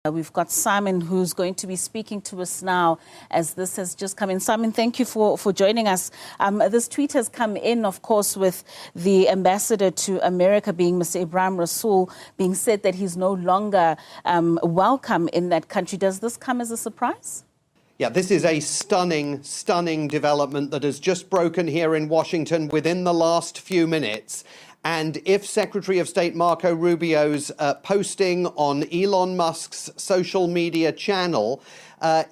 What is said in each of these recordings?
We've got Simon who's going to be speaking to us now as this has just come in. Simon, thank you for joining us. This tweet has come in, of course, with the ambassador to America being Mr. Ibrahim Rasool being said that he's no longer welcome in that country. Does this come as a surprise? Yeah, this is a stunning, stunning development that has just broken here in Washington within the last few minutes. And if Secretary of State Marco Rubio's posting on Elon Musk's social media channel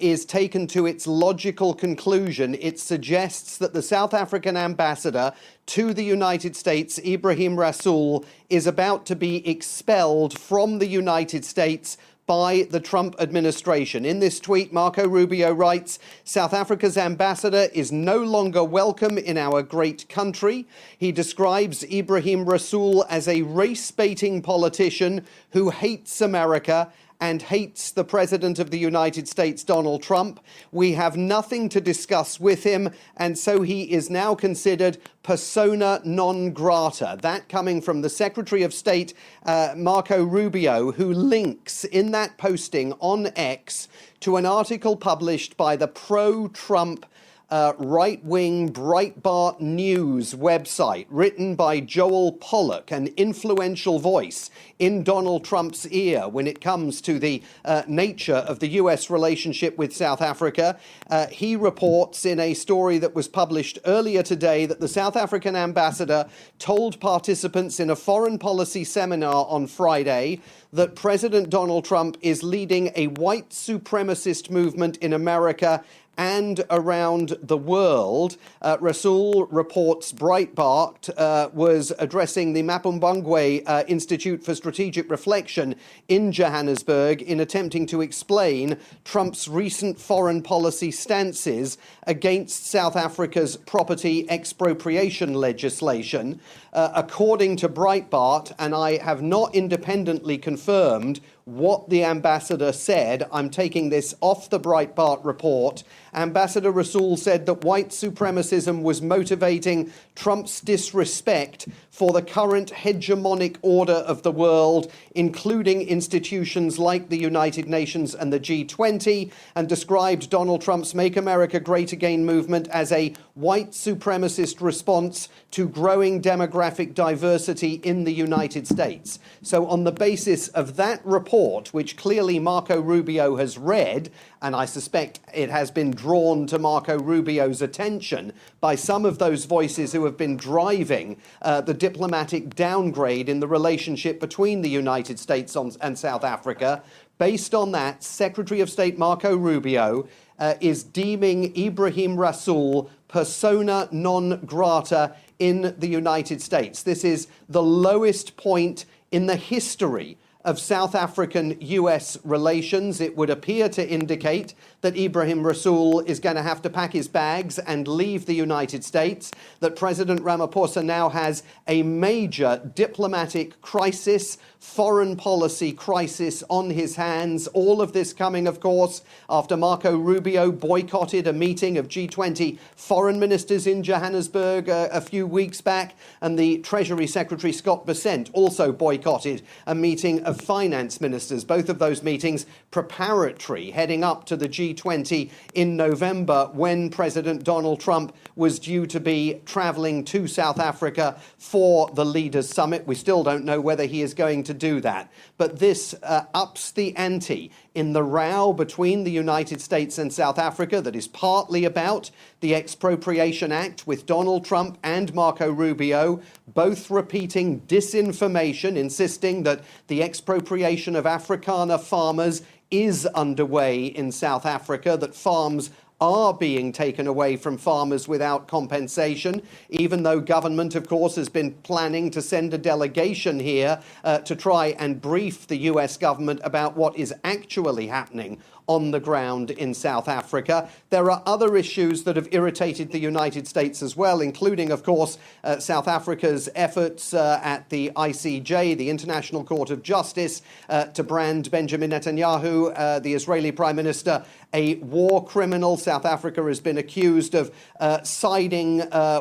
is taken to its logical conclusion, it suggests that the South African ambassador to the United States, Ibrahim Rasool, is about to be expelled from the United States by the Trump administration. In this tweet, Marco Rubio writes, "South Africa's ambassador is no longer welcome in our great country." He describes Ibrahim Rasool as a race-baiting politician who hates America and hates the President of the United States, Donald Trump. "We have nothing to discuss with him, and so he is now considered persona non grata." That coming from the Secretary of State, Marco Rubio, who links in that posting on X to an article published by the pro-Trump right-wing Breitbart News website, written by Joel Pollak, an influential voice in Donald Trump's ear when it comes to the nature of the U.S. relationship with South Africa. He reports in a story that was published earlier today that the South African ambassador told participants in a foreign policy seminar on Friday that President Donald Trump is leading a white supremacist movement in America and around the world. Rasool, reports Breitbart, was addressing the Mapumbangwe Institute for Strategic Reflection in Johannesburg in attempting to explain Trump's recent foreign policy stances against South Africa's property expropriation legislation. According to Breitbart, and I have not independently confirmed what the ambassador said, I'm taking this off the Breitbart report, Ambassador Rasool said that white supremacism was motivating Trump's disrespect for the current hegemonic order of the world, including institutions like the United Nations and the G20, and described Donald Trump's Make America Great Again movement as a white supremacist response to growing demographic diversity in the United States. So on the basis of that report, which clearly Marco Rubio has read, and I suspect it has been drawn to Marco Rubio's attention by some of those voices who have been driving the diplomatic downgrade in the relationship between the United States and South Africa. Based on that, Secretary of State Marco Rubio is deeming Ibrahim Rasool persona non grata in the United States. This is the lowest point in the history of South African-US relations. It would appear to indicate that Ibrahim Rasool is going to have to pack his bags and leave the United States, that President Ramaphosa now has a major diplomatic crisis, foreign policy crisis on his hands. All of this coming, of course, after Marco Rubio boycotted a meeting of G20 foreign ministers in Johannesburg a few weeks back, and the Treasury Secretary Scott Bessent also boycotted a meeting of finance ministers, both of those meetings preparatory, heading up to the G20 in November, when President Donald Trump was due to be traveling to South Africa for the Leaders' Summit. We still don't know whether he is going to do that. But this ups the ante in the row between the United States and South Africa that is partly about the Expropriation Act, with Donald Trump and Marco Rubio both repeating disinformation, insisting that the expropriation of Afrikaner farmers is underway in South Africa, that farms are being taken away from farmers without compensation, even though government, of course, has been planning to send a delegation here to try and brief the US government about what is actually happening on the ground in South Africa. There are other issues that have irritated the United States as well, including, of course, South Africa's efforts at the ICJ, the International Court of Justice, to brand Benjamin Netanyahu, the Israeli Prime Minister, a war criminal. South Africa has been accused of siding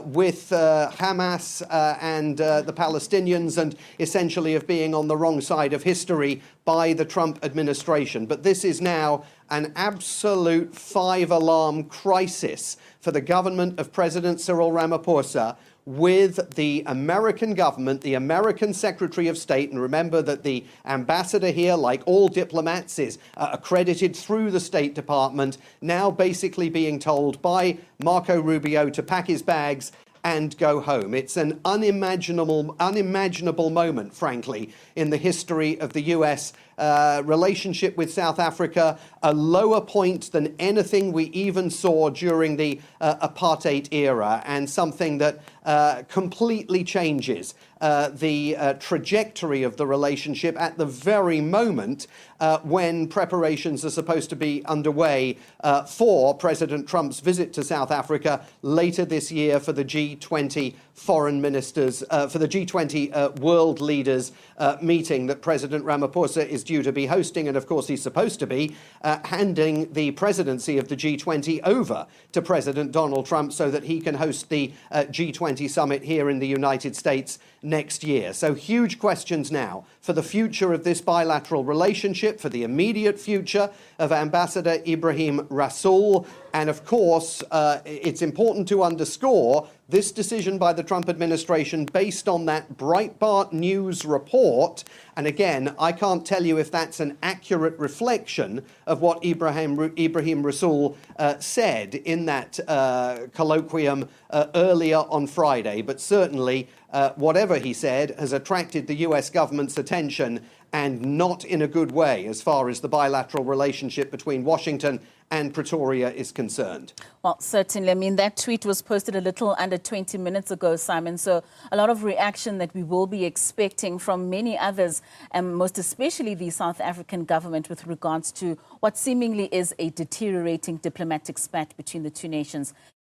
with Hamas and the Palestinians, and essentially of being on the wrong side of history by the Trump administration. But this is now an absolute five-alarm crisis for the government of President Cyril Ramaphosa, with the American government, the American Secretary of State, and remember that the ambassador here, like all diplomats, is accredited through the State Department, now basically being told by Marco Rubio to pack his bags and go home. It's an unimaginable moment, frankly, in the history of the US relationship with South Africa, a lower point than anything we even saw during the apartheid era, and something that completely changes the trajectory of the relationship at the very moment when preparations are supposed to be underway for President Trump's visit to South Africa later this year for the G20 foreign ministers, for the G20 world leaders meeting that President Ramaphosa is due to be hosting. And of course, he's supposed to be handing the presidency of the G20 over to President Donald Trump so that he can host the G20 summit here in the United States next year. So huge questions now for the future of this bilateral relationship, for the immediate future of Ambassador Ibrahim Rasool. And of course, it's important to underscore this decision by the Trump administration based on that Breitbart News report. And again, I can't tell you if that's an accurate reflection of what Ibrahim Rasool said in that colloquium earlier on Friday. But certainly, whatever he said has attracted the US government's attention, and not in a good way as far as the bilateral relationship between Washington and Pretoria is concerned. Well, certainly. I mean, that tweet was posted a little under 20 minutes ago, Simon. So a lot of reaction that we will be expecting from many others, and most especially the South African government, with regards to what seemingly is a deteriorating diplomatic spat between the two nations.